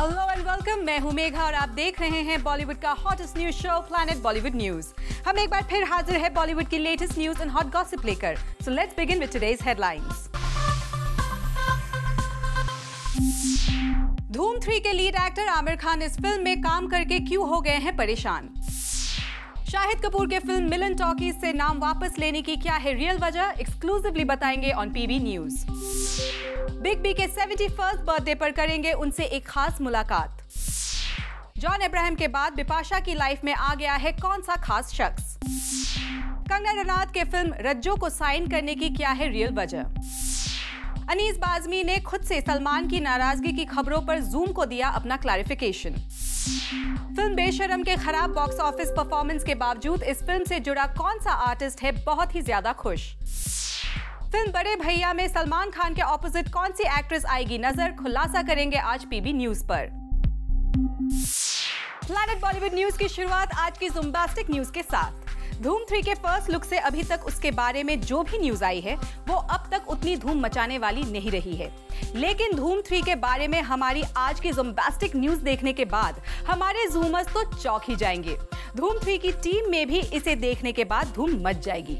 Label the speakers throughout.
Speaker 1: Hello and welcome, मैं हूं मेघा और आप देख रहे हैं बॉलीवुड का hottest news show planet Bollywood news. हम एक बार फिर हाजिर है बॉलीवुड की latest news and hot gossip लेकर। So let's begin with today's headlines. Dhoom 3 के लीड एक्टर आमिर खान इस फिल्म में काम करके क्यों हो गए हैं परेशान? शाहिद कपूर के फिल्म मिलन टॉकीज से नाम वापस लेने की क्या है रियल वजह? एक्सक्लूसिवली बताएंगे on PB news. Big B के 71st बर्थडे पर करेंगे उनसे एक खास मुलाकात। जॉन अब्राहम के बाद बिपाशा की लाइफ में आ गया है कौन सा खास शख्स? कंगना रनौत के फिल्म रज्जो को साइन करने की क्या है रियल वजह? अनीस बाज़मी ने खुद से सलमान की नाराजगी की खबरों पर जूम को दिया अपना क्लैरिफिकेशन। फिल्म बेशरम के खराब बॉक्स ऑफिस परफॉर्मेंस के बावजूद इस फिल्म से जुड़ा कौन सा आर्टिस्ट है बहुत ही ज्यादा खुश? फिल्म बड़े भैया में सलमान खान के ऑपोजिट कौन सी एक्ट्रेस आएगी नजर? खुलासा करेंगे आज पीबी न्यूज पर। प्लैनेट बॉलीवुड न्यूज की शुरुआत आज की ज़ुम्बास्टिक न्यूज के साथ। धूम 3 के फर्स्ट लुक से अभी तक उसके बारे में जो भी न्यूज आई है वो अब तक उतनी धूम मचाने वाली नहीं रही है, लेकिन धूम 3 के बारे में हमारी आज की ज़ुम्बास्टिक न्यूज देखने के बाद हमारे जूमर्स तो चौंक ही जाएंगे। धूम 3 की टीम में भी इसे देखने के बाद धूम मच जाएगी।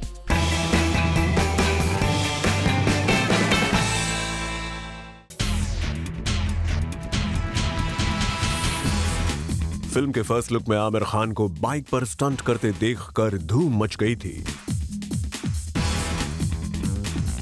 Speaker 2: फिल्म के फर्स्ट लुक में आमिर खान को बाइक पर स्टंट करते देखकर धूम मच गई थी।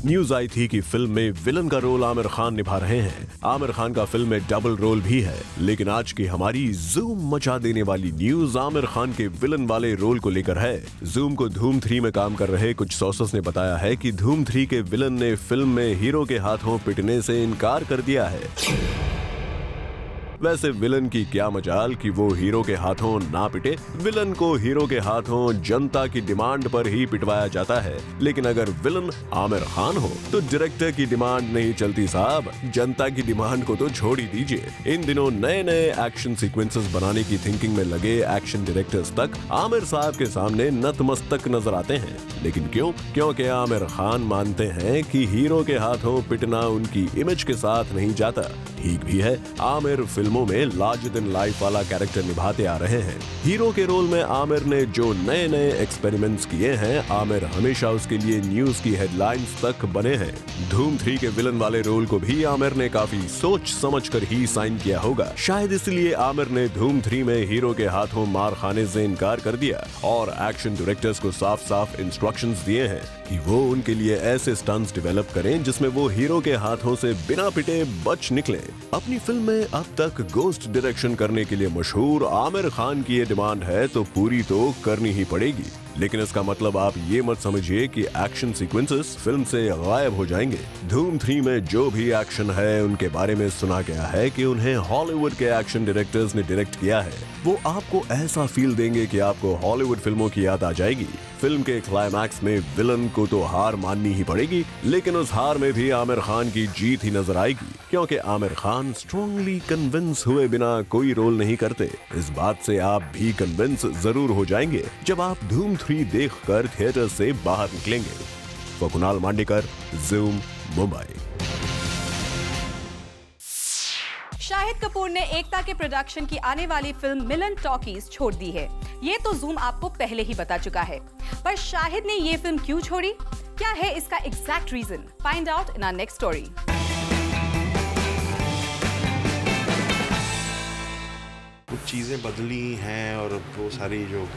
Speaker 2: न्यूज आई थी कि फिल्म में विलन का रोल आमिर खान निभा रहे हैं। आमिर खान का फिल्म में डबल रोल भी है, लेकिन आज की हमारी जूम मचा देने वाली न्यूज आमिर खान के विलन वाले रोल को लेकर है। जूम को धूम 3 में काम कर रहे कुछ सोर्सेस ने बताया है कि धूम 3 के विलन ने फिल्म में हीरो के हाथों पिटने से इनकार कर दिया है। वैसे विलन की क्या मजाल कि वो हीरो के हाथों ना पिटे। विलन को हीरो के हाथों जनता की डिमांड पर ही पिटवाया जाता है, लेकिन अगर विलन आमिर खान हो तो डायरेक्टर की डिमांड नहीं चलती साहब। जनता की डिमांड को तो छोड़ ही दीजिए। इन दिनों नए नए एक्शन सीक्वेंसेस बनाने की थिंकिंग में लगे एक्शन डायरेक्टर्स तक आमिर साहब के सामने नतमस्तक नजर आते हैं। लेकिन क्यों? क्योंकि आमिर खान मानते हैं कि हीरो के हाथों पिटना उनकी इमेज के साथ नहीं जाता। ठीक भी है, आमिर फिल्मों में लार्जर देन लाइफ वाला कैरेक्टर निभाते आ रहे हैं। हीरो के रोल में आमिर ने जो नए नए एक्सपेरिमेंट्स किए हैं, आमिर हमेशा उसके लिए न्यूज की हेडलाइंस तक बने हैं। धूम 3 के विलन वाले रोल को भी आमिर ने काफी सोच समझ कर ही साइन किया होगा। शायद इसलिए आमिर ने धूम 3 में हीरो के हाथों मार खाने से इनकार कर दिया और एक्शन डायरेक्टर्स को साफ साफ इंस्ट्रक्शंस दिए हैं कि वो उनके लिए ऐसे स्टंट्स डेवलप करें जिसमें वो हीरो के हाथों से बिना पिटे बच निकले। अपनी फिल्म में अब तक गोस्ट डायरेक्शन करने के लिए मशहूर आमिर खान की ये डिमांड है तो पूरी तो करनी ही पड़ेगी। लेकिन इसका मतलब आप ये मत समझिए कि एक्शन सीक्वेंसेस फिल्म से गायब हो जाएंगे। धूम 3 में जो भी एक्शन है उनके बारे में सुना गया है कि उन्हें हॉलीवुड के एक्शन डायरेक्टर्स ने डायरेक्ट किया है। वो आपको ऐसा फील देंगे कि आपको हॉलीवुड फिल्मों की याद आ जाएगी। फिल्म के क्लाइमैक्स में विलन को तो हार माननी ही पड़ेगी, लेकिन उस हार में भी आमिर खान की जीत ही नजर आएगी, क्योंकि आमिर खान स्ट्रांगली कन्विंस हुए बिना कोई रोल नहीं करते। इस बात से आप भी कन्विंस जरूर हो जाएंगे जब आप धूम 3 देखकर थिएटर से बाहर निकलेंगे। कुणाल मांडेकर, जूम, मुंबई।
Speaker 1: शाहिद कपूर ने एकता के प्रोडक्शन की आने वाली फिल्म मिलन टॉकीज छोड़ दी है। ये तो जूम आपको पहले ही बता चुका है, पर शाहिद ने ये फिल्म क्यों छोड़ी? क्या है इसका exact reason? Find out in our next story.
Speaker 3: कुछ चीज़ें बदली हैं और वो सारी जो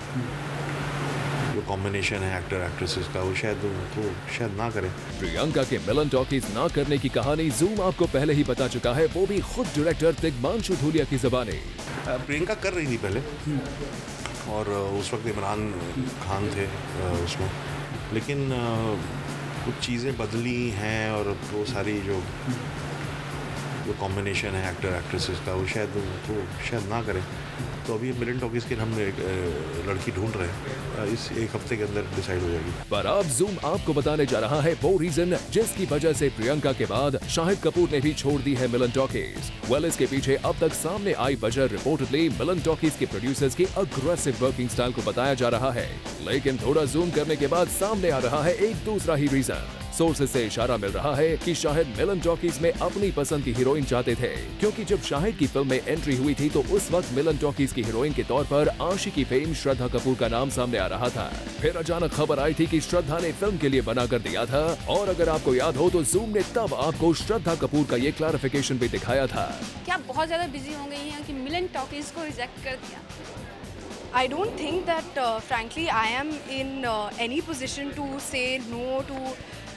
Speaker 3: कॉम्बिनेशन है एक्टर एक्ट्रेसेस का, वो शायद ना करें।
Speaker 4: प्रियंका के मिलन टॉकीज ना करने की कहानी जूम आपको पहले ही बता चुका है, वो भी खुद डायरेक्टर तिग्मांशु धूलिया की ज़बानी।
Speaker 3: प्रियंका कर रही थी पहले और उस वक्त इमरान खान थे उसमें, लेकिन कुछ चीज़ें बदली हैं और वो सारी जो कॉम्बिनेशन है एक्टर एक्ट्रेसेस का, वो शायद ना करें। तो अभी मिलन टॉकीज के हम लड़की ढूंढ रहे हैं, इस एक हफ्ते के अंदर डिसाइड हो जाएगी।
Speaker 4: पर अब जूम आपको बताने जा रहा है वो रीजन जिसकी वजह से प्रियंका के बाद शाहिद कपूर ने भी छोड़ दी है मिलन टॉकीज। वेल, इसके पीछे अब तक सामने आई वजह रिपोर्टेडली मिलन टॉकीज के प्रोड्यूसर्स की अग्रेसिव वर्किंग स्टाइल को बताया जा रहा है, लेकिन थोड़ा जूम करने के बाद सामने आ रहा है एक दूसरा ही रीजन। सोर्सेज से इशारा मिल रहा है कि शाहिद मिलन टॉकीज में अपनी पसंद की हीरोइन चाहते थे, क्योंकि जब शाहिद की फिल्म में एंट्री हुई थी तो उस वक्त मिलन टॉकीज की हीरोइन के तौर पर आशिकी फेम श्रद्धा कपूर का नाम सामने आ रहा था। फिर अचानक खबर आई थी कि श्रद्धा ने फिल्म के लिए बना कर दिया था, और अगर आपको याद हो तो जूम ने तब आपको श्रद्धा कपूर का ये क्लैरिफिकेशन भी दिखाया था।
Speaker 5: क्या बहुत ज्यादा बिजी हो गई हैं कि मिलन टॉकीज को रिजेक्ट कर दिया?
Speaker 6: I don't think that, frankly, I am in any position to say no to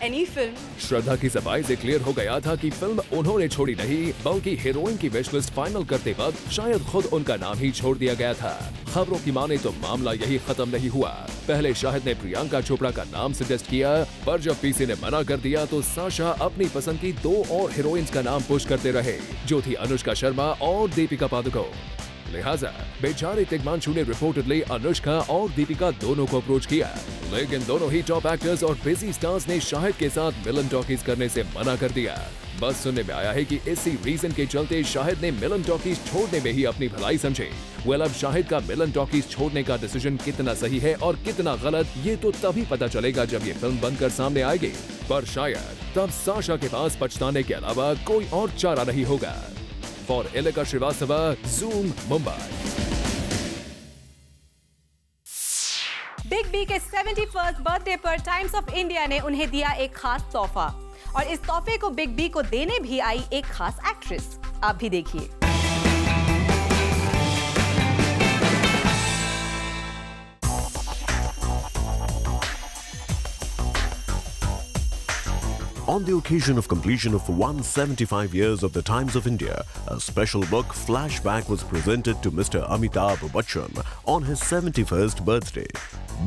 Speaker 6: any film.
Speaker 4: श्रद्धा की सफाई से क्लियर हो गया था कि फिल्म उन्होंने छोड़ी नहीं, बल्कि हीरोइन की विश लिस्ट फाइनल करते वक्त शायद खुद उनका नाम ही छोड़ दिया गया था। खबरों की माने तो मामला यही खत्म नहीं हुआ। पहले शाहिद ने प्रियंका चोपड़ा का नाम सजेस्ट किया, पर जब पीसी ने मना कर दिया तो साशा अपनी पसंद की 2 और हीरोइंस का नाम पुश करते रहे, जो थी अनुष्का शर्मा और दीपिका पादुकोण। लिहाजा बेचारे तिग्मांशु ने रिपोर्टेडली अनुष्का और दीपिका दोनों को अप्रोच किया, लेकिन दोनों ही टॉप एक्टर्स और बिजी स्टार्स ने शाहिद के साथ मिलन टॉकीज करने से मना कर दिया। बस सुनने में आया है कि इसी रीजन के चलते शाहिद ने मिलन टॉकीज छोड़ने में ही अपनी भलाई समझी। अब शाहिद का मिलन टॉकीज छोड़ने का डिसीजन कितना सही है और कितना गलत, ये तो तभी पता चलेगा जब ये फिल्म बनकर सामने आएगी। पर शायद तब साशा के पास पछताने के अलावा कोई और चारा नहीं होगा। For Ilika Srivastava, Zoom, Mumbai.
Speaker 1: Big B के 71st बर्थडे पर टाइम्स ऑफ इंडिया ने उन्हें दिया एक खास तोहफा, और इस तोहफे को बिग बी को देने भी आई एक खास एक्ट्रेस। आप भी देखिए।
Speaker 2: On the occasion of completion of 175 years of the Times of India, a special book Flashback was presented to Mr. Amitabh Bachchan on his 71st birthday.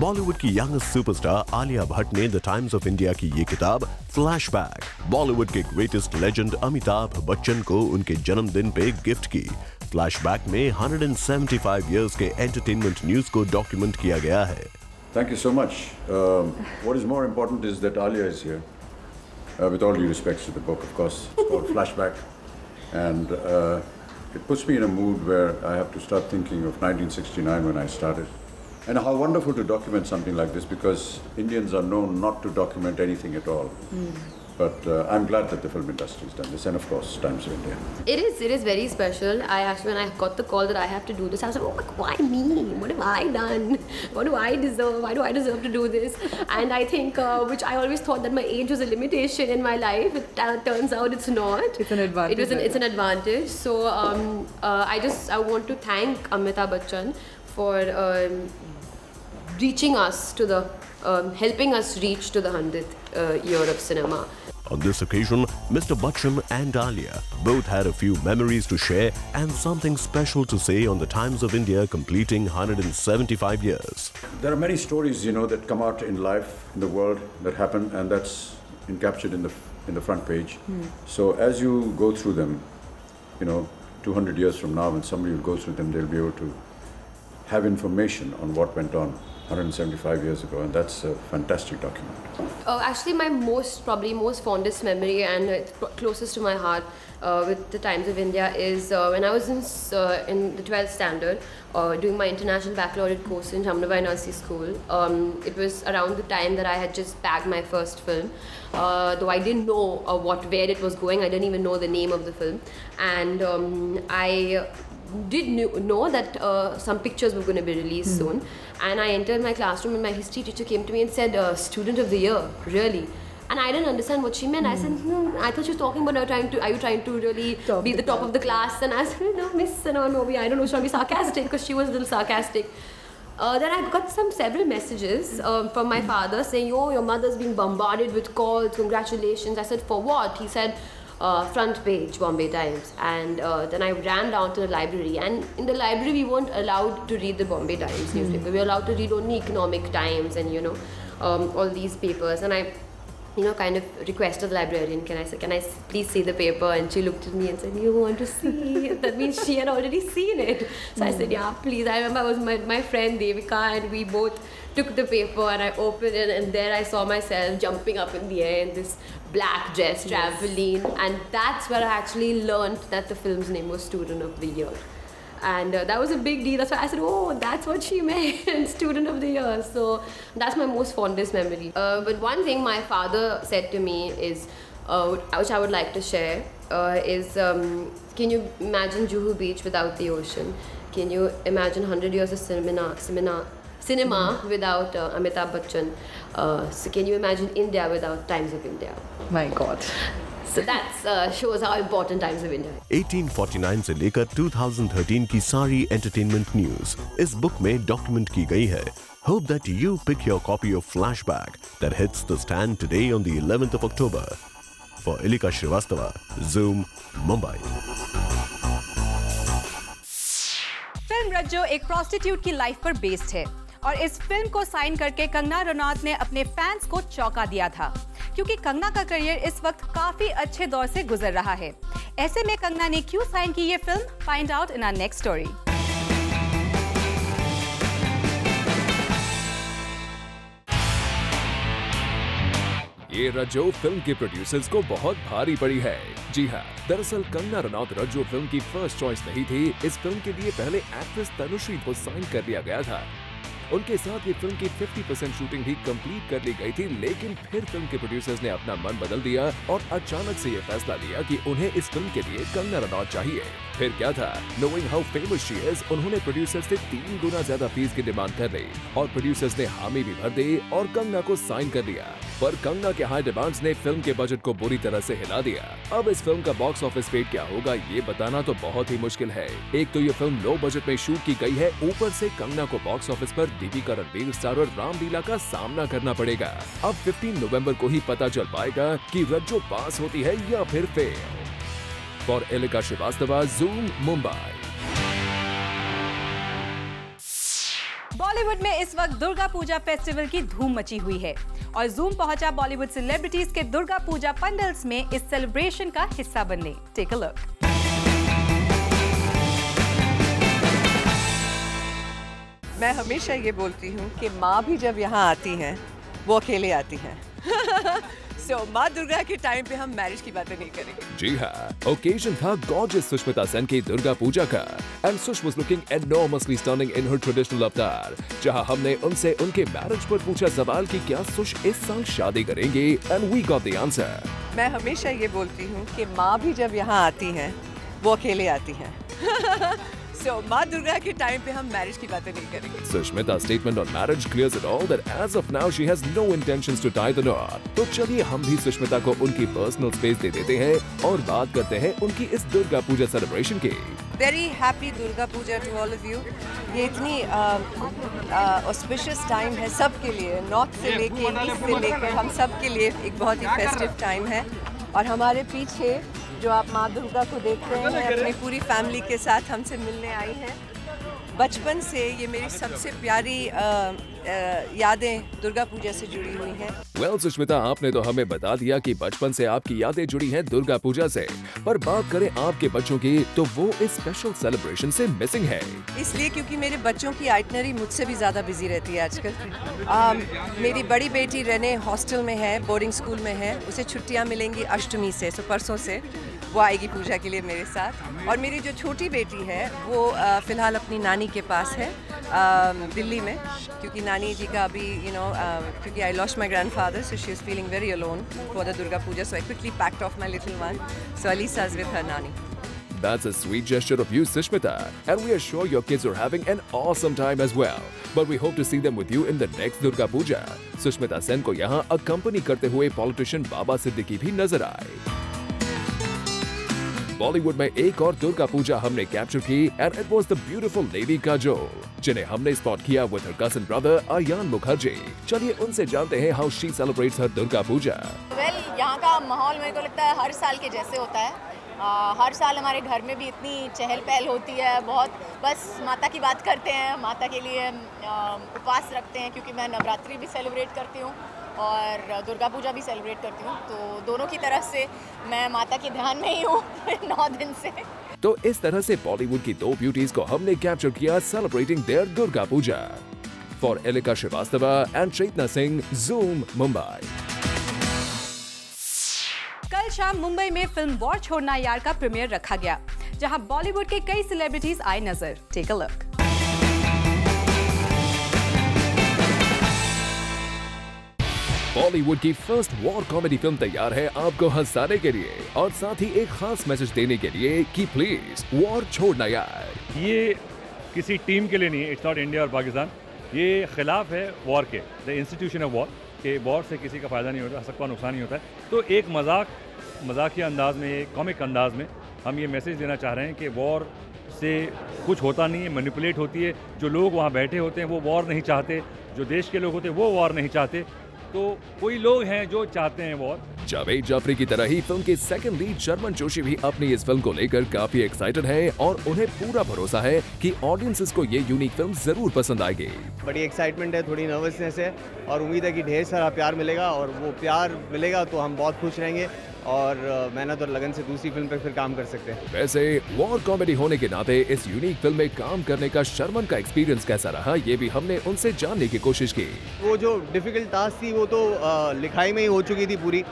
Speaker 2: Bollywood की यंगेस्ट सुपरस्टार आलिया भट्ट ने द टाइम्स ऑफ इंडिया की ये किताब flashback Bollywood के greatest legend Amitabh Bachchan को उनके जन्मदिन पे गिफ्ट की। फ्लैशबैक में 175 years के एंटरटेनमेंट न्यूज को डॉक्यूमेंट किया गया है।
Speaker 7: Thank you so much. What is more important is that Alia is here. With all due respects to the book, of course, it's called Flashback, and it puts me in a mood where I have to start thinking of 1969 when I started, and how wonderful to document something like this, because Indians are known not to document anything at all. But I'm glad that the film industry has done this, and of course, Times of India.
Speaker 8: It is very special. I actually, when I got the call that I have to do this, I was like, oh, why me? What have I done? What do I deserve? Why do I deserve to do this? And I think, which I always thought that my age was a limitation in my life. It turns out it's not.
Speaker 1: It's an advantage.
Speaker 8: It's an advantage. So I want to thank Amitabh Bachchan for reaching us to the, helping us reach to the 100th year of cinema.
Speaker 2: On this occasion, Mr. Bachchan and Alia both had a few memories to share and something special to say on the Times of India completing 175 years.
Speaker 7: There are many stories, you know, that come out in life, in the world, that happen, and that's encaptured in the front page. So as you go through them, you know, 200 years from now, when somebody will go through them, they'll be able to have information on what went on 175 years ago, and that's a fantastic document.
Speaker 8: Actually, my probably most fondest memory, and it's closest to my heart with the Times of India, is when I was in the 12th standard doing my international baccalaureate course in Jamnabai Nursery School. It was around the time that I had just bagged my first film. Though I didn't know where it was going, I didn't even know the name of the film, and I did know that some pictures were going to be released soon, and I entered my classroom and my history teacher came to me and said, student of the year, really? And I didn't understand what she meant. I said, I thought she was talking about are you trying to really be the top of the class? And I said, no, miss, no, I don't know, should I be sarcastic? Because she was a little sarcastic. Then I got several messages from my father saying, oh, your mother's being bombarded with calls, congratulations. I said, for what? He said, front page, Bombay Times. And then I ran down to the library, and in the library we weren't allowed to read the Bombay Times newspaper. We were allowed to read only Economic Times and, you know, all these papers. And I, you know, kind of requested the librarian, can I please see the paper? And she looked at me and said, you want to see it? That means she had already seen it. So I said, yeah, please. I remember I was my friend Devika, and we both took the paper, and I opened it, and there I saw myself jumping up in the air in this black dress, trampoline, and that's where I actually learned that the film's name was Student of the Year. and that was a big deal. That's why I said, oh, that's what she meant, Student of the Year. So that's my most fondest memory. But one thing my father said to me is, which I would like to share, is can you imagine Juhu Beach without the ocean? Can you imagine 100 years of cinema without Amitabh Bachchan? So can you imagine India without Times of India?
Speaker 1: My God.
Speaker 8: So that shows how important Times of India is.
Speaker 2: 1849 से लेकर 2013 की सारी entertainment news इस book में document की गई है. Hope that you pick your copy of Flashback that hits the stand today on the 11th of October. For Ilika Srivastava, Zoom, Mumbai.
Speaker 1: Film Rajjo एक प्रोस्टिट्यूट की लाइफ पर बेस्ड है और इस फिल्म को साइन करके कंगना रनौत ने अपने फैंस को चौंका दिया था, क्योंकि कंगना का करियर इस वक्त काफी अच्छे दौर से गुजर रहा है. ऐसे में कंगना ने क्यों साइन की ये film? Find out in our next story.
Speaker 4: ये रज्जो फिल्म के प्रोड्यूसर्स को बहुत भारी पड़ी है. जी हाँ, दरअसल कंगना रनौत रज्जो फिल्म की फर्स्ट चॉइस नहीं थी. इस फिल्म के लिए पहले एक्ट्रेस तनुश्री को साइन कर लिया गया था. उनके साथ ये फिल्म की 50% शूटिंग भी कंप्लीट कर ली गई थी, लेकिन फिर फिल्म के प्रोड्यूसर्स ने अपना मन बदल दिया और अचानक से ये फैसला लिया कि उन्हें इस फिल्म के लिए कंगना रनौत चाहिए. फिर क्या था, knowing how famous she is, उन्होंने प्रोड्यूसर्स से 3 गुना ज्यादा फीस की डिमांड कर ली और प्रोड्यूसर्स ने हामी भी भर दी और कंगना को साइन कर लिया. पर कंगना के हाई डिमांड्स ने फिल्म के बजट को बुरी तरह से हिला दिया. अब इस फिल्म का बॉक्स ऑफिस फेट क्या होगा ये बताना तो बहुत ही मुश्किल है. एक तो ये फिल्म लो बजट में शूट की गई है, ऊपर से कंगना को बॉक्स ऑफिस पर दीपिका, रणबीर स्टार और रामलीला का सामना करना पड़ेगा. अब 15 नवंबर को ही पता चल पाएगा कि रज्जो पास होती है या फिर fail. For Ilika Srivastava, Zoom, Mumbai.
Speaker 1: बॉलीवुड में इस वक्त दुर्गा पूजा फेस्टिवल की धूम मची हुई है और Zoom पहुंचा बॉलीवुड सेलिब्रिटीज के दुर्गा पूजा पंडल्स में इस सेलिब्रेशन का हिस्सा बनने. Take a look.
Speaker 9: मैं हमेशा ये बोलती हूँ कि माँ भी जब यहाँ आती हैं वो अकेले आती हैं. So, माँ दुर्गा के टाइम पे हम मैरिज की बातें नहीं करेंगे.
Speaker 4: जी हाँ, ओकेजन था गॉर्जियस सुष्मिता सेन की दुर्गा पूजा का and सुष was looking enormously stunning in her traditional avatar. जहाँ हमने उनसे उनके मैरिज पर पूछा सवाल कि क्या सुष इस साल शादी करेंगे and we got the answer.
Speaker 9: मैं हमेशा ये बोलती हूँ कि माँ भी जब यहाँ आती हैं वो अकेले आती हैं. So, माँ दुर्गा के टाइम पे हम मैरिज की बातें नहीं करेंगे.
Speaker 4: Sushmita's statement on marriage clears it all that as of now she has no intentions to tie the knot. तो चलिए हम भी सुष्मिता को उनकी पर्सनल स्पेस दे देते हैं और बात करते हैं उनकी इस दुर्गा पूजा सेलिब्रेशन की.
Speaker 9: Very happy Durga Puja to all of you. ये इतनी auspicious टाइम है सबके लिए, नॉर्थ से लेके ईस्ट से लेकर हम सब के लिए एक बहुत ही फेस्टिव टाइम है. और हमारे पीछे जो आप माँ दुर्गा को देख रहे हैं अपनी पूरी फैमिली के साथ हमसे मिलने आई हैं. बचपन से ये मेरी सबसे प्यारी यादें दुर्गा पूजा से जुड़ी हुई हैं.
Speaker 4: Well, सुष्मिता, आपने तो हमें बता दिया कि बचपन से आपकी यादें जुड़ी हैं दुर्गा पूजा से, पर बात करें आपके बच्चों की तो वो इस स्पेशल सेलिब्रेशन से मिसिंग है.
Speaker 9: इसलिए क्योंकि मेरे बच्चों की आइटनरी मुझसे भी ज़्यादा बिजी रहती है आजकल. मेरी बड़ी बेटी रेने हॉस्टल में है, बोर्डिंग स्कूल में है. उसे छुट्टियाँ मिलेंगी अष्टमी से, सो परसों से वो आएगी पूजा के लिए मेरे साथ. और मेरी जो छोटी बेटी है वो फ़िलहाल अपनी नानी के पास है दिल्ली में, क्योंकि नानी जी का अभी क्योंकि I lost my grandfather, so she is feeling very alone for the Durga Puja. So I quickly packed off my little one. So Alisa is with her nani.
Speaker 4: That's a sweet gesture of you, Sushmita, and we are sure your kids are having an awesome time as well. But we hope to see them with you in the next Durga Puja. Sushmita Sen को यहाँ accompany करते हुए politician बाबा सिद्दीकी भी नजर आए. बॉलीवुड में एक और दुर्गा पूजा हमने कैप्चर की and it was the beautiful Lady Kajol, जिन्हें हमने स्पॉट किया with her cousin brother Aryan Mukherjee. चलिए उनसे जानते हैं how she celebrates her Durga Puja.
Speaker 10: Well, यहाँ का माहौल मेरे को लगता है हर साल के जैसे होता है. हर साल हमारे घर में भी इतनी चहल पहल होती है. बहुत बस माता की बात करते हैं, माता के लिए उपवास रखते हैं, क्योंकि मैं नवरात्रि भी सेलिब्रेट करती हूँ और दुर्गा पूजा भी सेलिब्रेट करती हूँ. तो दोनों की तरफ से मैं माता के ध्यान में ही हूँ 9 दिन से.
Speaker 4: तो इस तरह से बॉलीवुड की 2 ब्यूटीज को हमने कैप्चर किया celebrating their Durga Puja. For Ilika Srivastava and Chetna Singh, Zoom, Mumbai.
Speaker 1: कल शाम मुंबई में फिल्म वॉर छोड़ना यार का प्रीमियर रखा गया, जहां बॉलीवुड के कई सेलिब्रिटीज आए नजर। Take a look.
Speaker 4: बॉलीवुड की फर्स्ट वॉर कॉमेडी फिल्म तैयार है आपको हंसाने के लिए और साथ ही एक खास मैसेज देने के लिए कि प्लीज वॉर छोड़ना यार।
Speaker 11: ये किसी टीम के लिए नहीं है, इट्स नॉट इंडिया और पाकिस्तान। ये खिलाफ है वॉर के, द इंस्टीट्यूशन ऑफ वॉर, के वॉर से किसी का फ़ायदा नहीं होता, सबका नुकसान ही होता है। तो एक मजाकिया अंदाज में, एक कॉमिक अंदाज में हम ये मैसेज देना चाह रहे हैं कि वॉर से कुछ होता नहीं है, मैनिपुलेट होती है। जो लोग वहाँ बैठे होते हैं वो वॉर नहीं चाहते, जो देश के लोग होते हैं वो वॉर नहीं चाहते, तो कोई लोग हैं जो चाहते हैं वॉर।
Speaker 4: जावेद जाफरी की तरह ही फिल्म के सेकंड लीड शर्मन जोशी भी अपनी इस फिल्म को लेकर काफी एक्साइटेड हैं और उन्हें पूरा भरोसा है कि ऑडियंसेस को ये यूनिक फिल्म जरूर पसंद आएगी।
Speaker 12: बड़ी एक्साइटमेंट है, थोड़ी नर्वसनेस है और उम्मीद है कि ढेर सारा प्यार मिलेगा और वो प्यार मिलेगा तो हम बहुत खुश रहेंगे और मेहनत और लगन से दूसरी फिल्म पर फिर काम कर सकते हैं।
Speaker 4: वैसे वॉर कॉमेडी होने के नाते इस यूनिक फिल्म में काम करने का शर्मन का एक्सपीरियंस कैसा रहा, ये भी हमने उनसे जानने की कोशिश की।
Speaker 12: वो जो डिफिकल्ट टास्क थी वो तो लिखाई में ही हो चुकी थी पूरी,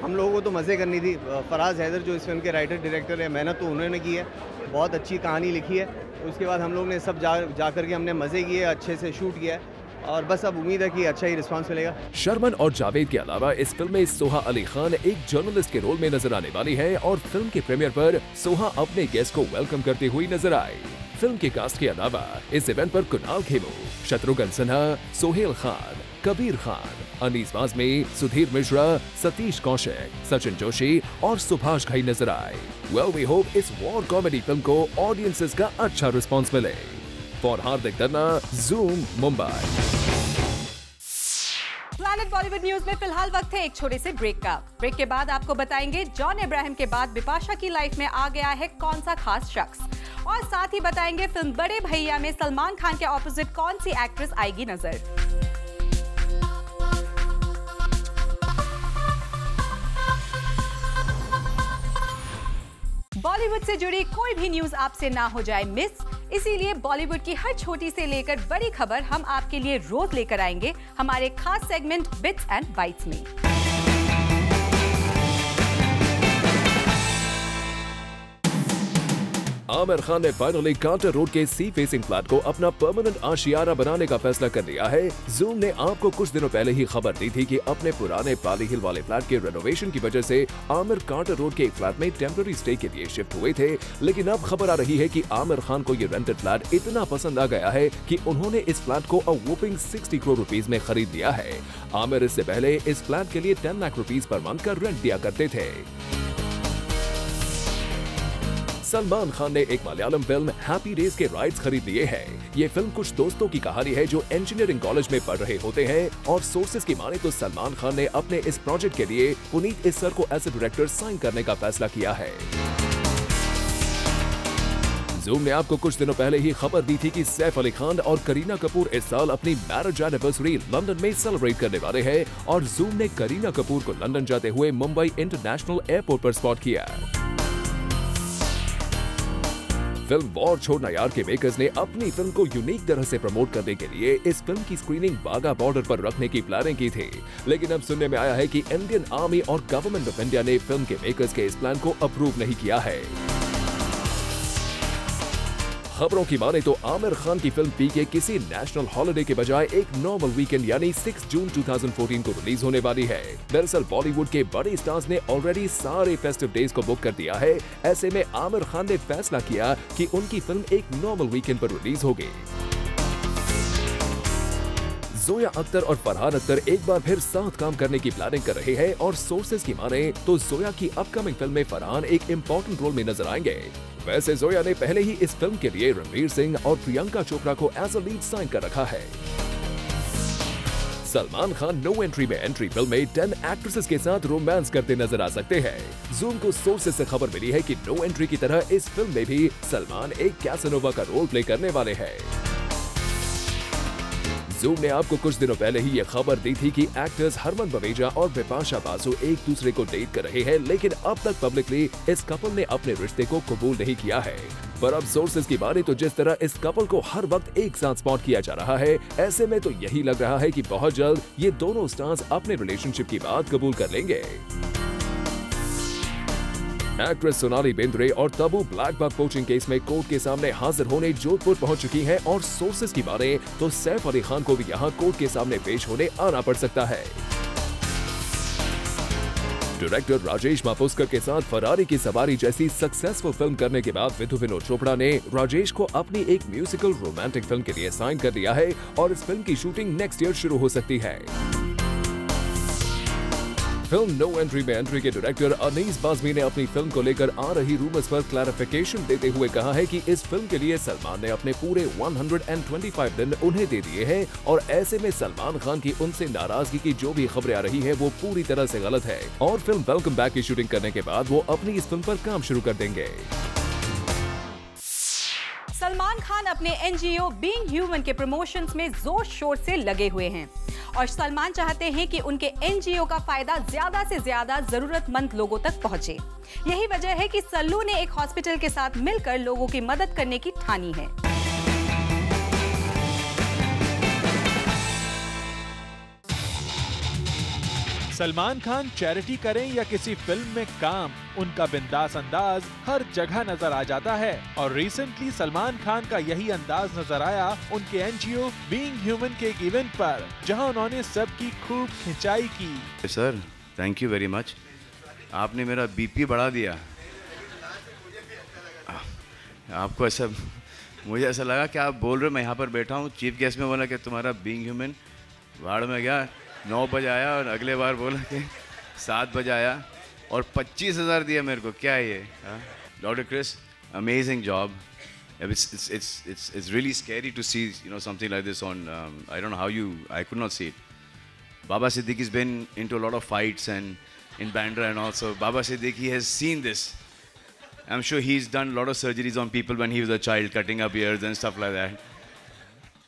Speaker 12: हम लोगों को तो मज़े करनी थी। फराज हैदर जो इस फिल्म के राइटर डायरेक्टर है, मेहनत तो उन्होंने की है, बहुत अच्छी कहानी लिखी है। उसके बाद हम लोग ने सब जा करके हमने मज़े किए, अच्छे से शूट किया है और बस अब उम्मीद है कि अच्छा ही रिस्पांस मिलेगा।
Speaker 4: शर्मन और जावेद के अलावा इस फिल्म में सोहा अली खान एक जर्नलिस्ट के रोल में नजर आने वाली है और फिल्म के प्रीमियर पर सोहा अपने गेस्ट को वेलकम करती हुई नजर आई। फिल्म के कास्ट के अलावा इस इवेंट पर कुणाल खेमू, शत्रुघ्न सिन्हा, सोहेल खान, कबीर खान, अनीस बाज़मी, सुधीर मिश्रा, सतीश कौशिक, सचिन जोशी और सुभाष घई नजर आए। वेल वी होप इस वॉर कॉमेडी फिल्म को ऑडियंसेस का अच्छा रिस्पॉन्स मिले। For Hardik Dhanna, zoom Mumbai.
Speaker 1: Planet Bollywood news में फिलहाल वक्त है एक छोटे से ब्रेक का। ब्रेक के बाद आपको बताएंगे जॉन अब्राहम के बाद बिपाशा की लाइफ में आ गया है कौन सा खास शख्स, और साथ ही बताएंगे फिल्म बड़े भैया में सलमान खान के ऑपोजिट कौन सी एक्ट्रेस आएगी नजर। बॉलीवुड से जुड़ी कोई भी न्यूज आपसे ना हो जाए मिस, इसीलिए बॉलीवुड की हर छोटी से लेकर बड़ी खबर हम आपके लिए रोज लेकर आएंगे हमारे खास सेगमेंट बिट्स एंड बाइट्स में।
Speaker 4: आमिर खान ने फाइनली कार्टर रोड के सी फेसिंग फ्लैट को अपना परमानेंट आशियाना बनाने का फैसला कर लिया है। जूम ने आपको कुछ दिनों पहले ही खबर दी थी कि अपने पुराने पाली हिल वाले फ्लैट के रेनोवेशन की वजह से आमिर कार्टर रोड के एक फ्लैट में टेम्पररी स्टे के लिए शिफ्ट हुए थे, लेकिन अब खबर आ रही है कि आमिर खान को ये रेंटेड फ्लैट इतना पसंद आ गया है कि उन्होंने इस फ्लैट को अ वूपिंग 60 करोड़ रुपीस में खरीद लिया है। आमिर इससे पहले इस फ्लैट के लिए 10 लाख रुपीस पर मंथ का रेंट दिया करते थे। सलमान खान ने एक मलयालम फिल्म हैप्पी डेज के राइट्स खरीद लिए हैं। ये फिल्म कुछ दोस्तों की कहानी है जो इंजीनियरिंग कॉलेज में पढ़ रहे होते हैं और सोर्सेज की माने तो सलमान खान ने अपने इस प्रोजेक्ट के लिए पुनीत इस्सर को एज ए डायरेक्टर साइन करने का फैसला किया है। जूम ने आपको कुछ दिनों पहले ही खबर दी थी कि सैफ अली खान और करीना कपूर इस साल अपनी मैरिज एनिवर्सरी लंदन में सेलिब्रेट करने वाले हैं और जूम ने करीना कपूर को लंदन जाते हुए मुंबई इंटरनेशनल एयरपोर्ट पर स्पॉट किया। फिल्म वॉर छोड़ना यार के मेकर्स ने अपनी फिल्म को यूनिक तरह से प्रमोट करने के लिए इस फिल्म की स्क्रीनिंग बागा बॉर्डर पर रखने की प्लानिंग की थी, लेकिन अब सुनने में आया है कि इंडियन आर्मी और गवर्नमेंट ऑफ इंडिया ने फिल्म के मेकर्स के इस प्लान को अप्रूव नहीं किया है। खबरों की माने तो आमिर खान की फिल्म पीके किसी नेशनल हॉलिडे के बजाय एक नॉर्मल वीकेंड यानी 6 जून 2014 को रिलीज होने वाली है। दरअसल बॉलीवुड के बड़े स्टार्स ने ऑलरेडी सारे फेस्टिव डेज को बुक कर दिया है। ऐसे में आमिर खान ने फैसला किया कि उनकी फिल्म एक नॉर्मल वीकेंड पर रिलीज होगी। जोया अख्तर और फरहान अख्तर एक बार फिर साथ काम करने की प्लानिंग कर रहे हैं और सोर्सेज की माने तो जोया की अपकमिंग फिल्म में फरहान एक इम्पोर्टेंट रोल में नजर आएंगे। वैसे जोया ने पहले ही इस फिल्म के लिए रणवीर सिंह और प्रियंका चोपड़ा को एज अ लीड साइन कर रखा है। सलमान खान नो एंट्री में एंट्री फिल्म में 10 एक्ट्रेसेस के साथ रोमांस करते नजर आ सकते हैं। जूम को सोर्सेज से खबर मिली है कि नो एंट्री की तरह इस फिल्म में भी सलमान एक कैसनोवा का रोल प्ले करने वाले हैं। जूम ने आपको कुछ दिनों पहले ही ये खबर दी थी कि एक्टर्स हरमन बवेजा और बिपाशा बासु एक दूसरे को डेट कर रहे हैं, लेकिन अब तक पब्लिकली इस कपल ने अपने रिश्ते को कबूल नहीं किया है। पर अब सोर्सेज की माने तो जिस तरह इस कपल को हर वक्त एक साथ स्पॉट किया जा रहा है, ऐसे में तो यही लग रहा है कि बहुत जल्द ये दोनों स्टार्स अपने रिलेशनशिप की बात कबूल कर लेंगे। एक्ट्रेस सोनाली बेंद्रे और Tabu black buck poaching case में कोर्ट के सामने हाजिर होने जोधपुर पहुंच चुकी हैं और सोर्सेज की माने तो सैफ अली खान को भी यहां कोर्ट के सामने पेश होने आना पड़ सकता है। डायरेक्टर राजेश मापुस्कर के साथ फरारी की सवारी जैसी सक्सेसफुल फिल्म करने के बाद विधु विनोद चोपड़ा ने राजेश को अपनी एक म्यूजिकल रोमांटिक फिल्म के लिए साइन कर लिया है और इस फिल्म की शूटिंग नेक्स्ट ईयर शुरू हो सकती है। फिल्म नो एंट्री में एंट्री के डायरेक्टर अनीस बाज़मी ने अपनी फिल्म को लेकर आ रही रूमर्स पर क्लैरिफिकेशन देते हुए कहा है कि इस फिल्म के लिए सलमान ने अपने पूरे 125 दिन उन्हें दे दिए हैं और ऐसे में सलमान खान की उनसे नाराजगी की जो भी खबरें आ रही है वो पूरी तरह से गलत है और फिल्म वेलकम बैक की शूटिंग करने के बाद वो अपनी इस फिल्म पर काम शुरू कर देंगे।
Speaker 1: सलमान खान अपने एनजीओ बीइंग ह्यूमन के प्रमोशंस में जोर शोर से लगे हुए हैं और सलमान चाहते हैं कि उनके एनजीओ का फायदा ज्यादा से ज्यादा जरूरतमंद लोगों तक पहुंचे। यही वजह है कि सल्लू ने एक हॉस्पिटल के साथ मिलकर लोगों की मदद करने की ठानी है।
Speaker 13: सलमान खान चैरिटी करें या किसी फिल्म में काम, उनका बिंदास अंदाज हर जगह नजर आ जाता है और रिसेंटली सलमान खान का यही अंदाज नजर आया उनके एनजीओ बीइंग ह्यूमन के एक इवेंट पर, जहां उन्होंने सबकी खूब खिंचाई की।
Speaker 14: Sir thank you very much, आपने मेरा बीपी बढ़ा दिया। आपको ऐसा, मुझे ऐसा लगा कि आप बोल रहे, मैं यहाँ पर बैठा हूँ, चीफ गेस्ट में बोला कि तुम्हारा बीइंग ह्यूमन भाड़ में गया, 9 बजे आया और अगले बार बोला कि 7 बजे आया और 25,000 दिया मेरे को। क्या है ये? Doctor Chris, amazing job. It's really scary to see something like this on. I don't know how I could not see it. Baba Siddiqui's been into a lot of fights and in Bandra and also Baba Siddiqui has seen this. I'm sure he's done a lot of surgeries on people when he was a child, cutting up ears and stuff like that.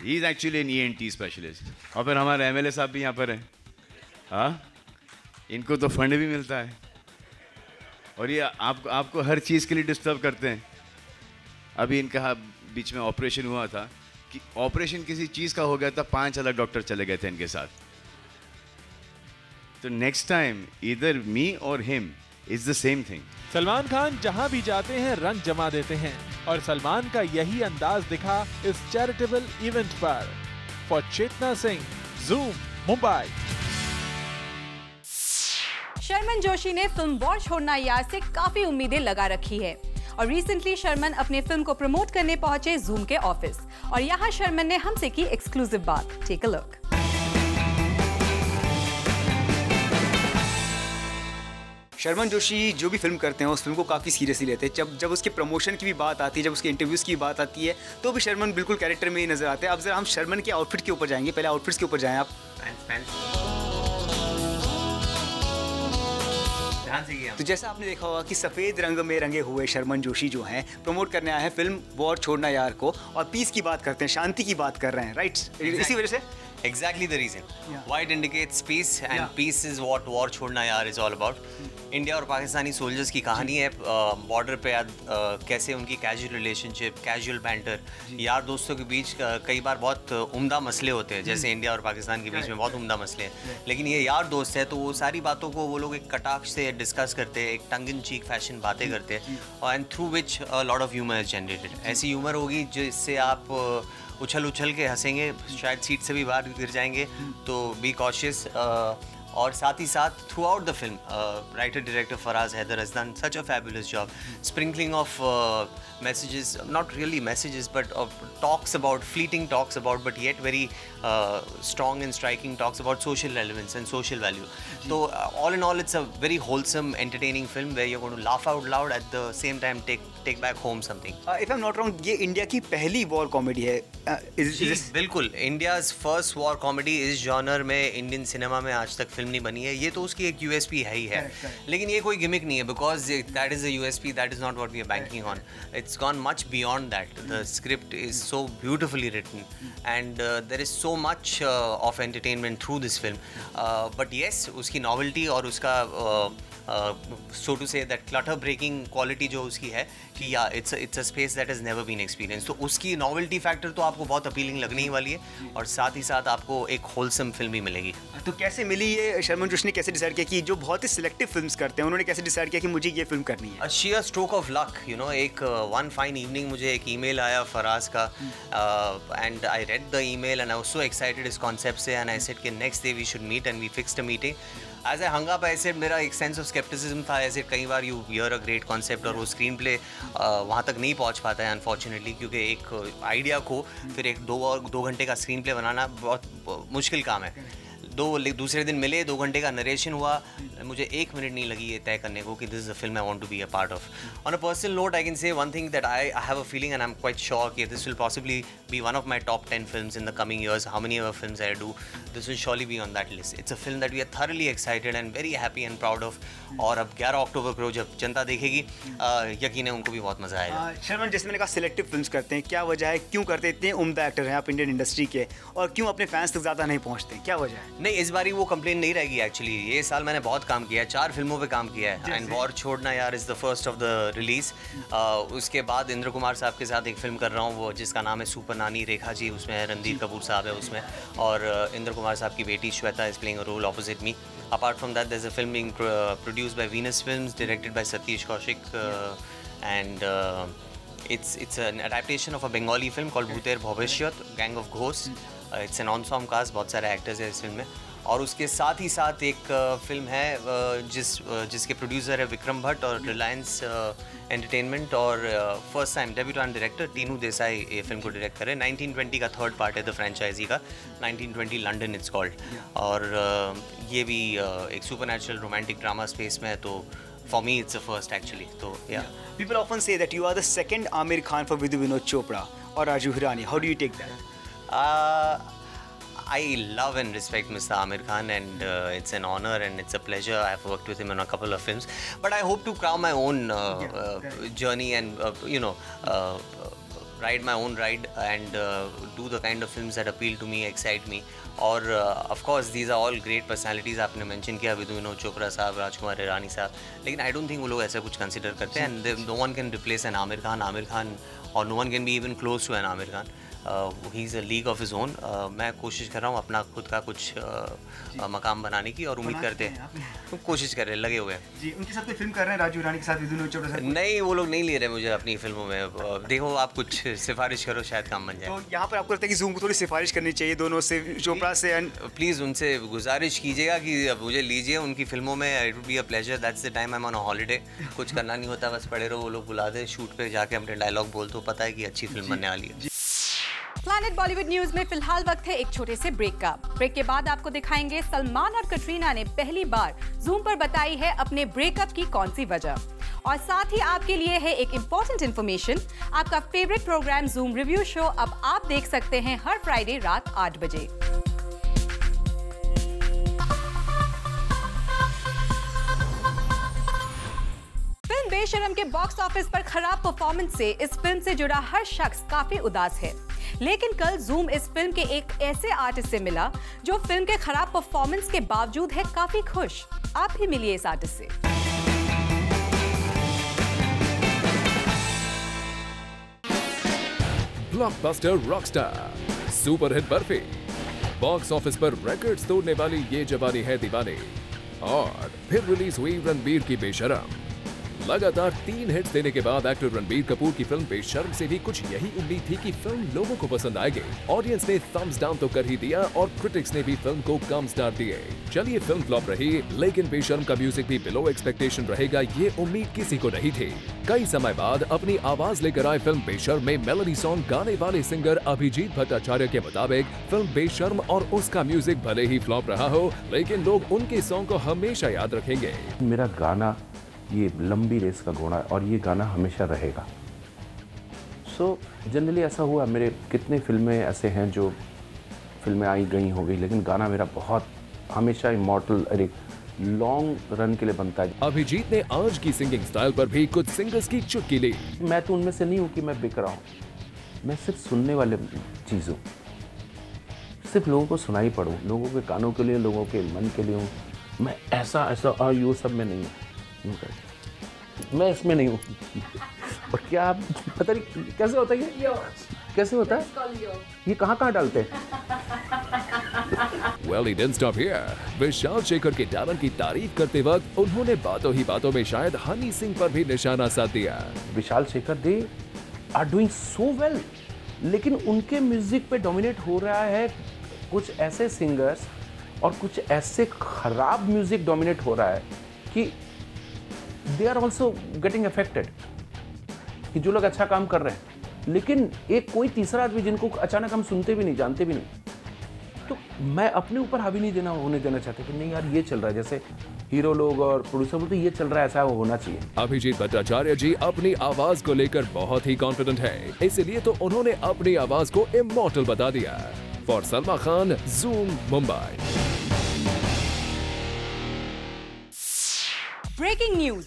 Speaker 14: He is actually an ENT specialist. और फिर हमारे MLA साहब भी यहाँ पर हैं। हाँ, इनको तो फंड भी मिलता है और ये आपको हर चीज़ के लिए डिस्टर्ब करते हैं। अभी इनका बीच में ऑपरेशन हुआ था कि ऑपरेशन किसी चीज़ का हो गया था, 5 अलग डॉक्टर चले गए थे इनके साथ। तो नेक्स्ट टाइम ईदर मी और him is the same thing.
Speaker 13: Salman Khan जहां भी जाते हैं रंग जमा देते हैं और सलमान का यही अंदाज दिखा इस चैरिटेबल इवेंट पर। For Chetna Singh, Zoom, Mumbai.
Speaker 1: शर्मन जोशी ने फिल्म वॉर छोड़ना यार से काफी उम्मीदें लगा रखी है और रिसेंटली शर्मन अपने फिल्म को प्रमोट करने पहुंचे ज़ूम के ऑफिस और यहाँ शर्मन ने हमसे की एक्सक्लूसिव बात। Take a look.
Speaker 15: Sharman Joshi जो भी फिल्म करते हैं उस फिल्म को काफ़ी सीरियसली लेते हैं। जब उसके प्रमोशन की भी बात आती है, जब उसके इंटरव्यूज़ की बात आती है, तो भी शर्मन बिल्कुल कैरेक्टर में ही नजर आते हैं। अब जरा हम शर्मन के आउटफिट के ऊपर जाएंगे, पहले आउटफिट्स के ऊपर जाएं आप। तो जैसा आपने देखा होगा कि सफ़ेद रंग में रंगे हुए शर्मन जोशी जो हैं प्रमोट करने आए हैं फिल्म वॉर छोड़ना यार को और पीस की बात करते हैं, शांति की बात कर रहे हैं, राइट? इसी वजह से
Speaker 16: Exactly the reason. White indicates peace and peace is what war छोड़ना यार is all about. इंडिया और पाकिस्तानी सोल्जर्स की कहानी है बॉर्डर पे कैसे उनकी कैजुअल रिलेशनशिप, कैजुअल बैंटर, यार दोस्तों के बीच कई बार बहुत उम्दा मसले होते हैं, जैसे इंडिया और पाकिस्तान के बीच में बहुत उम्दा मसले हैं, लेकिन ये यार दोस्त है तो वो सारी बातों को वो लोग एक कटाक्ष से डिस्कस करते हैं, एक टंग इन चीक फैशन बातें करते हैं और and through which lot of humour is generated. ऐसी ह्यूमर होगी जिससे आप उछल के हंसेंगे, शायद सीट से भी बाहर गिर जाएंगे, तो बी कॉशियस। और साथ ही साथ throughout the film writer director Faraz Haider has done such a fabulous job sprinkling of messages, not really messages, but of talks about, fleeting talks about, but yet very strong and striking talks about social relevance and social value. So all in all, it's a very wholesome, entertaining film where you're going to laugh out loud, at the same time take back home something.
Speaker 15: If I'm not wrong, ये India की पहली war comedy है।
Speaker 16: बिल्कुल, India's first war comedy इस genre में Indian cinema में आज तक फिल्म नहीं बनी है। ये तो उसकी एक यूएसपी है ही है, लेकिन ये कोई गिमिक नहीं है, because that is a USP, that is not what we are banking on. It's gone much beyond that. The script is so beautifully written, and there is so much of entertainment through this film. But yes, उसकी novelty और उसका so to say that clutter breaking quality जो उसकी है कि या it's a space that has never been experience, तो उसकी नॉवेल्टी फैक्टर तो आपको बहुत अपीलिंग लगने ही वाली है और साथ ही साथ आपको एक होलसम फिल्म भी मिलेगी।
Speaker 15: तो कैसे मिली ये, शर्मन जोशी ने कैसे डिसाइड किया कि जो बहुत ही सिलेक्टिव फिल्म्स करते हैं उन्होंने कैसे डिसाइड किया कि मुझे ये फिल्म करनी है?
Speaker 16: Sheer stroke of luck, you know, एक वन फाइन इवनिंग मुझे एक ईमेल आया फराज का and I read the email and I was so excited इस कॉन्सेप्ट से एंड आई सेड कि next day we should meet and we fixed a meeting. As I hung up I said मेरा एक sense of scepticism था, ऐसे कई बार you hear a great concept और वो स्क्रीन प्ले वहाँ तक नहीं पहुँच पाता है अनफॉर्चुनेटली, क्योंकि एक आइडिया को फिर एक 2 घंटे का स्क्रीन प्ले बनाना बहुत मुश्किल काम है। दूसरे दिन मिले, 2 घंटे का नरेशन हुआ, मुझे 1 मिनट नहीं लगी ये तय करने को कि this is a film I want to be a part of. On a personal note I can say one thing that I have a feeling and I am quite sure कि this will possibly be one of my top 10 films in the coming years. How many our films I do, this will surely be on that list. It's a film that we are thoroughly excited and very happy and proud of. और अब 11 अक्टूबर को जब जनता देखेगी यकीन है उनको भी बहुत मजा आएगा।
Speaker 15: शर्मन, जैसे मैंने कहा सिलेक्टिव फिल्म्स करते हैं, क्या वजह है, क्यों करते हैं? इतने उम्दा एक्टर हैं आप इंडियन इंडस्ट्री के और क्यों अपने फैंस तक ज़्यादा नहीं पहुँचते, क्या वजह है?
Speaker 16: नहीं, इस बारी वो कंप्लेन नहीं रहेगी एक्चुअली। ये साल मैंने बहुत काम किया है, 4 फिल्मों पे काम किया है एंड वॉर छोड़ना यार is the first of the release. उसके बाद इंद्र कुमार साहब के साथ एक फिल्म कर रहा हूँ वो जिसका नाम है सुपर नानी, रेखा जी उसमें है, रणधीर कपूर साहब है उसमें और इंद्र कुमार साहब की बेटी Shweta is playing a role opposite me. Apart from that, there's a film being produced by Venus Films, directed by Satish Kaushik, and it's an adaptation of a Bengali film called Bhuter Bhavishyat, Gang of Ghosts. It's an ensemble cast, बहुत सारे actors हैं इस film में। और उसके साथ ही साथ एक फिल्म है जिसके प्रोड्यूसर है विक्रम भट्ट और रिलायंस एंटरटेनमेंट और first time debutante director Tinu Desai ये फिल्म को डायरेक्ट करे। 1920 का 3rd पार्ट है द फ्रेंचाइजी का, 1920 लंदन इट्स कॉल्ड। और ये भी एक सुपरनैचुरल रोमांटिक ड्रामा स्पेस में है, तो for me it's a first actually, so yeah.
Speaker 15: People often say that you are the second Amir Khan for Vidhu Vinod Chopra or Raju Hirani. How do you take that?
Speaker 16: I love and respect Mr. Amir Khan and it's an honor and it's a pleasure. I've worked with him on a couple of films, but I hope to crown my own journey and ride my own ride and do the kind of films that appeal to me, excite me. और of course these are all great personalities. आपने mention किया विधु विनोद चोपड़ा साहब, राजकुमार हिरानी साहब, लेकिन I don't think वो लोग ऐसा कुछ consider करते हैं and no one can replace an Amir Khan और no one can be even close to an Amir Khan. He is a league of his own. मैं कोशिश कर रहा हूँ अपना खुद का कुछ मकाम बनाने की और उम्मीद करते हैं, तो कोशिश कर रहे हैं, लगे हुए हैं
Speaker 15: जी। उनके साथ कोई फिल्म कर रहे हैं राजू हिरानी के साथ, विधु विनोद चोपड़ा साहब?
Speaker 16: नहीं, वो लोग नहीं ले रहे मुझे अपनी फिल्मों में। देखो आप कुछ सिफारिश करो, शायद काम बन जाए।
Speaker 15: तो यहाँ पर आपको लगता है कि जूम को थोड़ी सिफारिश करनी चाहिए दोनों से, चोपड़ा से? एंड
Speaker 16: प्लीज़ उनसे गुजारिश कीजिएगा कि मुझे लीजिए उनकी फिल्मों में। It would be a pleasure. That's the time I am on a holiday, कुछ करना नहीं होता, बस पड़े रहो, वो लोग बुला दे, शूट पे जाके अपने डायलॉग बोल दो, पता है कि अच्छी फिल्म बनने वाली है।
Speaker 1: प्लैनेट बॉलीवुड न्यूज में फिलहाल वक्त है एक छोटे से ब्रेक का। ब्रेक के बाद आपको दिखाएंगे सलमान और कटरीना ने पहली बार जूम पर बताई है अपने ब्रेकअप की कौन सी वजह, और साथ ही आपके लिए है एक इम्पोर्टेंट इन्फॉर्मेशन। आपका favourite programme Zoom review show अब आप देख सकते हैं हर फ्राइडे रात 8 बजे। फिल्म बेशरम के बॉक्स ऑफिस पर खराब परफॉर्मेंस से इस फिल्म से जुड़ा हर शख्स काफी उदास है, लेकिन कल जूम इस फिल्म के एक ऐसे आर्टिस्ट से मिला जो फिल्म के खराब परफॉर्मेंस के बावजूद है काफी खुश। आप भी मिलिए इस आर्टिस्ट से।
Speaker 4: Blockbuster Rockstar, superhit barfi, box office पर रिकॉर्ड्स तोड़ने वाली ये जवानी है दीवानी, और फिर रिलीज हुई रणबीर की बेशरम। लगातार 3 हिट्स देने के बाद एक्टर रणबीर कपूर की फिल्म बेशर्म से भी कुछ यही उम्मीद थी कि फिल्म लोगों को पसंद आएगी। ऑडियंस ने थम्स डाउन तो कर ही दिया और क्रिटिक्स ने भी फिल्म को कम स्टार दिए। चलिए फिल्म फ्लॉप रही, लेकिन बेशर्म का म्यूजिक भी बिलो एक्सपेक्टेशन रहेगा, ये उम्मीद किसी को नहीं थी। कई समय बाद अपनी आवाज लेकर आए फिल्म बेशर्म में मेलोडी सॉन्ग गाने वाले सिंगर अभिजीत भट्टाचार्य के मुताबिक फिल्म बेशर्म और उसका म्यूजिक भले ही फ्लॉप रहा हो, लेकिन लोग उनके सॉन्ग को हमेशा याद रखेंगे।
Speaker 17: मेरा गाना ये लंबी रेस का घोड़ा है और ये गाना हमेशा रहेगा। जनरली ऐसा हुआ, मेरे कितने फिल्में ऐसे हैं जो फिल्में आई गई हो गई, लेकिन गाना मेरा बहुत हमेशा इमॉर्टल, एक लॉन्ग रन के लिए बनता है।
Speaker 4: अभिजीत ने आज की सिंगिंग स्टाइल पर भी कुछ सिंगर्स की चुटकी ली।
Speaker 17: मैं तो उनमें से नहीं हूँ कि मैं बिक रहा हूँ, मैं सिर्फ सुनने वाले चीज़ हूँ, सिर्फ लोगों को सुनाई पड़ूँ, लोगों के कानों के लिए, लोगों के मन के लिए हूँ। मैं ऐसा ये सब में नहीं हूँ। मैं इसमें नहीं हूँ। और क्या पता नहीं कैसे होता है ये? कैसे होता है ये? कहाँ डालते हैं?
Speaker 4: Well, he didn't stop here. Vishal Shekhar के टैलेंट की तारीफ करते वक्त उन्होंने बातों ही बातों में शायद हनी सिंह पर भी निशाना साध दिया।
Speaker 17: Vishal Shekhar they are doing so well, लेकिन उनके म्यूजिक पे डोमिनेट हो रहा है कुछ ऐसे सिंगर्स और कुछ ऐसे खराब म्यूजिक डोमिनेट हो रहा है कि they are also getting affected, कि जो लोग अच्छा काम कर रहे हैं लेकिन एक कोई तीसरा आदमी जिनको अचानक हम सुनते भी नहीं, जानते भी नहीं, तो मैं अपने ऊपर हावी नहीं होने देना चाहता कि नहीं यार ये चल रहा है, जैसे हीरो लोग और प्रोड्यूसर बोलते ये चल रहा है, ऐसा वो होना चाहिए।
Speaker 4: अभिजीत भट्टाचार्य जी अपनी आवाज को लेकर बहुत ही कॉन्फिडेंट है, इसलिए तो उन्होंने अपनी आवाज को इमॉर्टल बता दिया। For Salman Khan, Zoom Mumbai.
Speaker 1: Breaking news,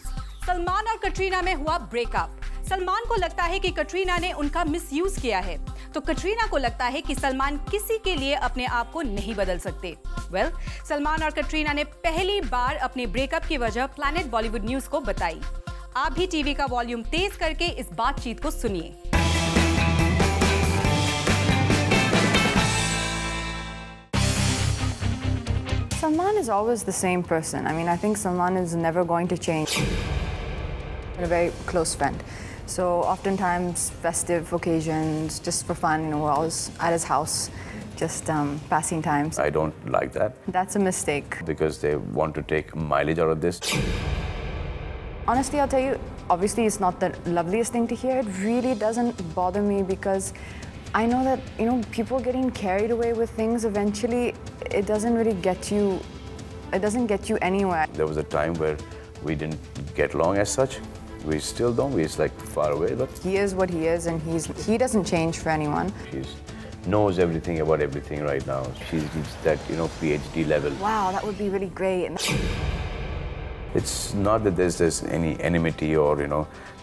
Speaker 1: Salman और कटरीना में हुआ ब्रेकअप। सलमान को लगता है कि कटरीना ने उनका मिसयूज किया है, तो कटरीना को लगता है कि सलमान किसी के लिए अपने आप को नहीं बदल सकते। वेल, सलमान और कटरीना ने पहली बार अपने ब्रेकअप की वजह प्लैनेट बॉलीवुड न्यूज को बताई। आप भी टीवी का वॉल्यूम तेज करके इस बातचीत को सुनिए।
Speaker 18: Salman is always the same person. I mean, I think Salman is never going to change. A very close friend. So oftentimes festive occasions, just for fun, we're always at his house, just passing time.
Speaker 19: I don't like that.
Speaker 18: That's a mistake.
Speaker 19: Because they want to take mileage out of this.
Speaker 18: Honestly, I'll tell you, obviously it's not the loveliest thing to hear. It really doesn't bother me because I know that, people getting carried away with things, eventually it doesn't really get you, it doesn't get you anywhere.
Speaker 19: There was a time where we didn't get along as such. We still don't, we're like far away, but
Speaker 18: he is what he is and he doesn't change for anyone.
Speaker 19: He knows everything about everything right now. She's that, PhD level.
Speaker 18: Wow, that would be really great.
Speaker 19: It's not that there's any enmity or,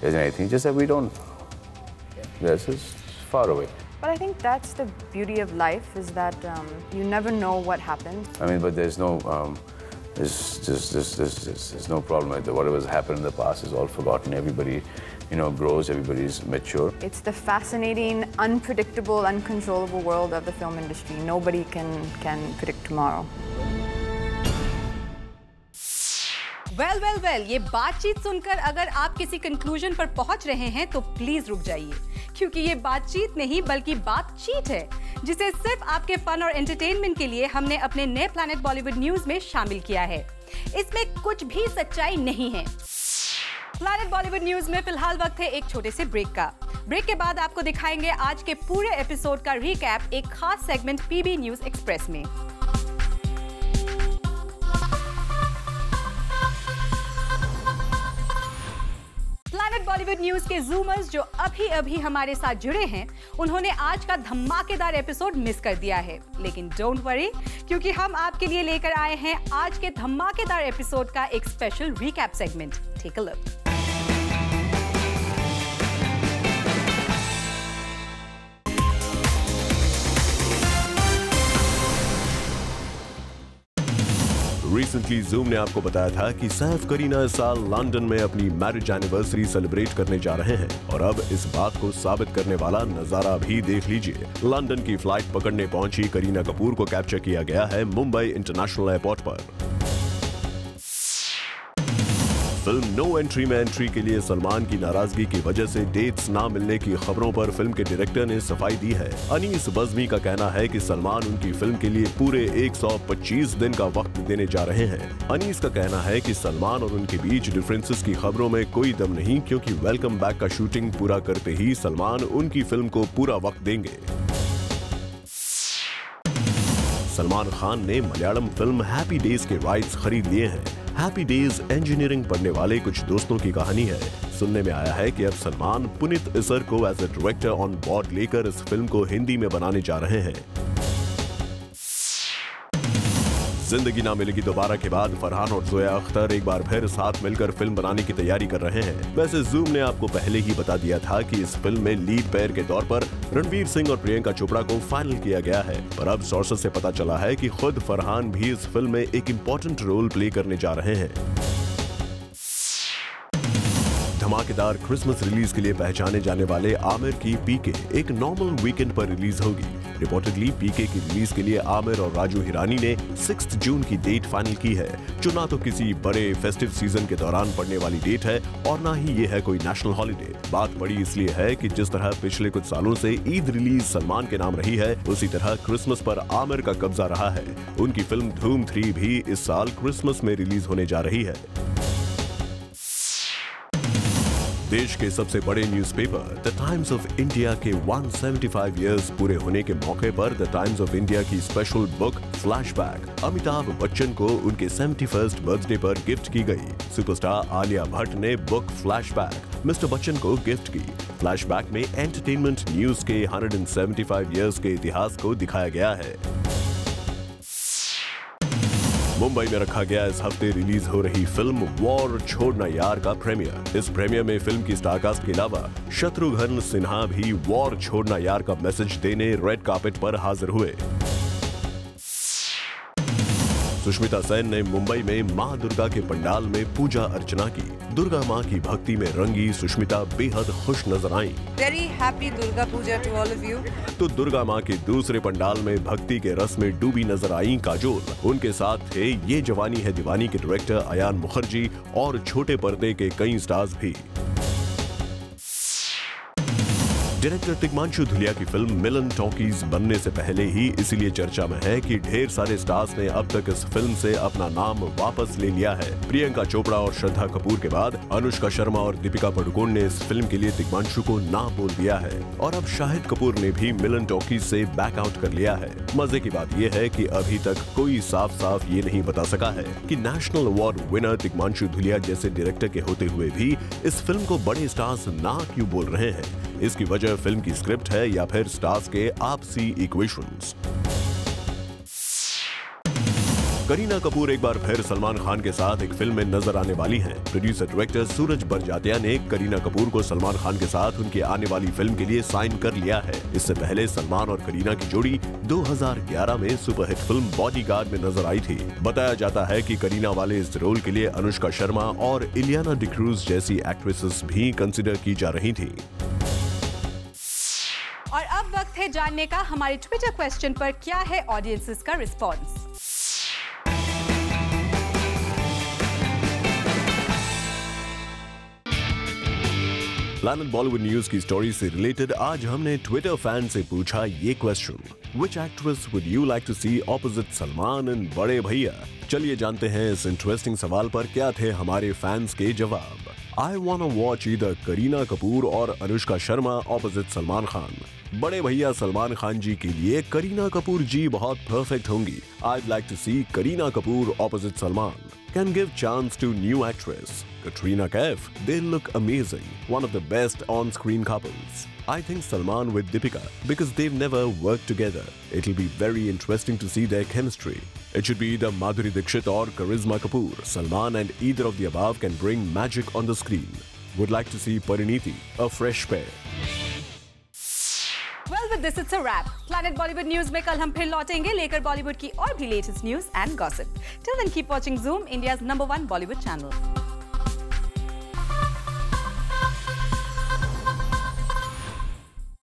Speaker 19: there's anything, just that we don't, yes, it's far away.
Speaker 18: But I think that's the beauty of life, is that you never know what happens.
Speaker 19: I mean, but there's no, there's no problem with it. Whatever's happened in the past is all forgotten. Everybody, grows, everybody's mature.
Speaker 18: It's the fascinating, unpredictable, uncontrollable world of the film industry. Nobody can predict tomorrow.
Speaker 1: Well, ये बातचीत सुनकर अगर आप किसी conclusion पर पहुंच रहे हैं तो प्लीज रुक जाइए, क्योंकि ये बातचीत नहीं बल्कि बातचीत है, जिसे सिर्फ आपके फन और एंटरटेनमेंट के लिए हमने अपने नए प्लैनेट बॉलीवुड न्यूज में शामिल किया है। इसमें कुछ भी सच्चाई नहीं है। प्लैनेट बॉलीवुड न्यूज में फिलहाल वक्त है एक छोटे से ब्रेक का। ब्रेक के बाद आपको दिखाएंगे आज के पूरे एपिसोड का रिकैप एक खास सेगमेंट पीबी न्यूज एक्सप्रेस में। प्लैनेट बॉलीवुड न्यूज के जूमर्स जो अभी हमारे साथ जुड़े हैं, उन्होंने आज का धमाकेदार एपिसोड मिस कर दिया है, लेकिन डोंट वरी, क्योंकि हम आपके लिए लेकर आए हैं आज के धमाकेदार एपिसोड का एक special recap segment. Take a look.
Speaker 2: Recently Zoom ने आपको बताया था कि सैफ करीना इस साल लंदन में अपनी मैरिज एनिवर्सरी सेलिब्रेट करने जा रहे हैं, और अब इस बात को साबित करने वाला नजारा भी देख लीजिए। लंदन की फ्लाइट पकड़ने पहुंची करीना कपूर को कैप्चर किया गया है मुंबई इंटरनेशनल एयरपोर्ट पर। फिल्म नो एंट्री में एंट्री के लिए सलमान की नाराजगी की वजह से डेट्स ना मिलने की खबरों पर फिल्म के डायरेक्टर ने सफाई दी है। अनीस बज़मी का कहना है कि सलमान उनकी फिल्म के लिए पूरे 125 दिन का वक्त देने जा रहे हैं। अनीस का कहना है कि सलमान और उनके बीच डिफरेंसेस की खबरों में कोई दम नहीं, क्योंकि वेलकम बैक का शूटिंग पूरा करते ही सलमान उनकी फिल्म को पूरा वक्त देंगे। सलमान खान ने मलयालम फिल्म हैप्पी डेज के राइट्स खरीद लिए हैं। हैप्पी डेज इंजीनियरिंग पढ़ने वाले कुछ दोस्तों की कहानी है। सुनने में आया है कि अब सलमान पुनीत इसर को as a director on board लेकर इस फिल्म को हिंदी में बनाने जा रहे हैं। जिंदगी ना मिलेगी दोबारा के बाद फरहान और जोया अख्तर एक बार फिर साथ मिलकर फिल्म बनाने की तैयारी कर रहे हैं। वैसे जूम ने आपको पहले ही बता दिया था कि इस फिल्म में लीड पेयर के तौर पर रणवीर सिंह और प्रियंका चोपड़ा को फाइनल किया गया है, पर अब सोर्सेस से पता चला है कि खुद फरहान भी इस फिल्म में एक इम्पोर्टेंट रोल प्ले करने जा रहे हैं। धमाकेदार क्रिसमस रिलीज के लिए पहचाने जाने वाले आमिर की पीके एक नॉर्मल वीकेंड पर रिलीज होगी। रिपोर्टेडली पीके की रिलीज के लिए आमिर और राजू हिरानी ने 6 जून की डेट फाइनल की है, जो ना तो किसी बड़े फेस्टिव सीजन के दौरान पड़ने वाली डेट है और ना ही ये है कोई नेशनल हॉलिडे। बात बड़ी इसलिए है कि जिस तरह पिछले कुछ सालों से ईद रिलीज सलमान के नाम रही है, उसी तरह क्रिसमस पर आमिर का कब्जा रहा है। उनकी फिल्म धूम 3 भी इस साल क्रिसमस में रिलीज होने जा रही है। देश के सबसे बड़े newspaper the times of India के 175 इयर्स पूरे होने के मौके पर द टाइम्स ऑफ इंडिया की special book flashback Amitabh Bachchan को उनके 71st बर्थडे पर गिफ्ट की गई। सुपरस्टार आलिया भट्ट ने बुक फ्लैशबैक मिस्टर बच्चन को गिफ्ट की। फ्लैशबैक में एंटरटेनमेंट न्यूज के 175 इयर्स के इतिहास को दिखाया गया है। मुंबई में रखा गया इस हफ्ते रिलीज हो रही फिल्म वॉर छोड़ना यार का प्रीमियर। इस प्रीमियर में फिल्म की स्टारकास्ट के अलावा शत्रुघ्न सिन्हा भी वॉर छोड़ना यार का मैसेज देने रेड कार्पेट पर हाजिर हुए। सुष्मिता सेन ने मुंबई में मां दुर्गा के पंडाल में पूजा अर्चना की। दुर्गा मां की भक्ति में रंगी सुष्मिता बेहद खुश नजर आईं।
Speaker 9: Very happy Durga Puja to all of you.
Speaker 2: तो दुर्गा मां के दूसरे पंडाल में भक्ति के रस में डूबी नजर आईं काजोल। उनके साथ थे ये जवानी है दीवानी के डायरेक्टर अयान मुखर्जी और छोटे पर्दे के कई स्टार्स भी। डायरेक्टर तिग्मांशु धुलिया की फिल्म मिलन टॉकीज बनने से पहले ही इसलिए चर्चा में है कि ढेर सारे स्टार्स ने अब तक इस फिल्म से अपना नाम वापस ले लिया है। प्रियंका चोपड़ा और श्रद्धा कपूर के बाद अनुष्का शर्मा और दीपिका पादुकोण ने इस फिल्म के लिए तिग्मांशु को ना बोल दिया है और अब शाहिद कपूर ने भी मिलन टॉकीज से बैक आउट कर लिया है। मजे की बात यह है कि अभी तक कोई साफ साफ ये नहीं बता सका है कि national award winner Tigmanshu Dhulia जैसे डायरेक्टर के होते हुए भी इस फिल्म को बड़े स्टार्स ना क्यों बोल रहे हैं। इसकी वजह फिल्म की स्क्रिप्ट है या फिर स्टार्स के आपसी इक्वेशंस। करीना कपूर एक बार फिर सलमान खान के साथ एक फिल्म में नजर आने वाली हैं। प्रोड्यूसर डायरेक्टर सूरज बरजातिया ने करीना कपूर को सलमान खान के साथ उनकी आने वाली फिल्म के लिए साइन कर लिया है। इससे पहले सलमान और करीना की जोड़ी 2011 में सुपरहिट फिल्म बॉडीगार्ड में नजर आई थी। बताया जाता है कि करीना वाले इस रोल के लिए अनुष्का शर्मा और इलियाना डिक्रूज जैसी एक्ट्रेसेस भी कंसिडर की जा रही थी।
Speaker 1: और अब वक्त है जानने का हमारे ट्विटर क्वेश्चन पर क्या है ऑडियंसेस का रिस्पॉन्स।
Speaker 2: प्लैनेट बॉलीवुड न्यूज की स्टोरी से रिलेटेड आज हमने ट्विटर फैन से पूछा ये question, which actress would you like to see opposite Salman and बड़े भैया। चलिए जानते हैं इस इंटरेस्टिंग सवाल पर क्या थे हमारे फैंस के जवाब। I wanna watch either Kareena Kapoor और अनुष्का शर्मा ऑपोजिट सलमान खान। बड़े भैया सलमान खान जी के लिए करीना कपूर जी बहुत परफेक्ट होंगी। I'd like to see Kareena Kapoor opposite Salman. Can give chance to new actress Katrina Kaif. They look amazing. One of the best on-screen couples. I think Salman with Deepika because they've never worked together. It'll be very interesting to see their chemistry. It should be either Madhuri Dixit or Karisma Kapoor. Salman and either of the above can bring magic on the screen. Would like to see Parineeti, a fresh pair.
Speaker 1: Well, with this it's a wrap. Planet Bollywood News में कल हम फिर लौटेंगे लेकर बॉलीवुड की और भी latest news and gossip. Till then keep watching Zoom, India's #1 Bollywood channel.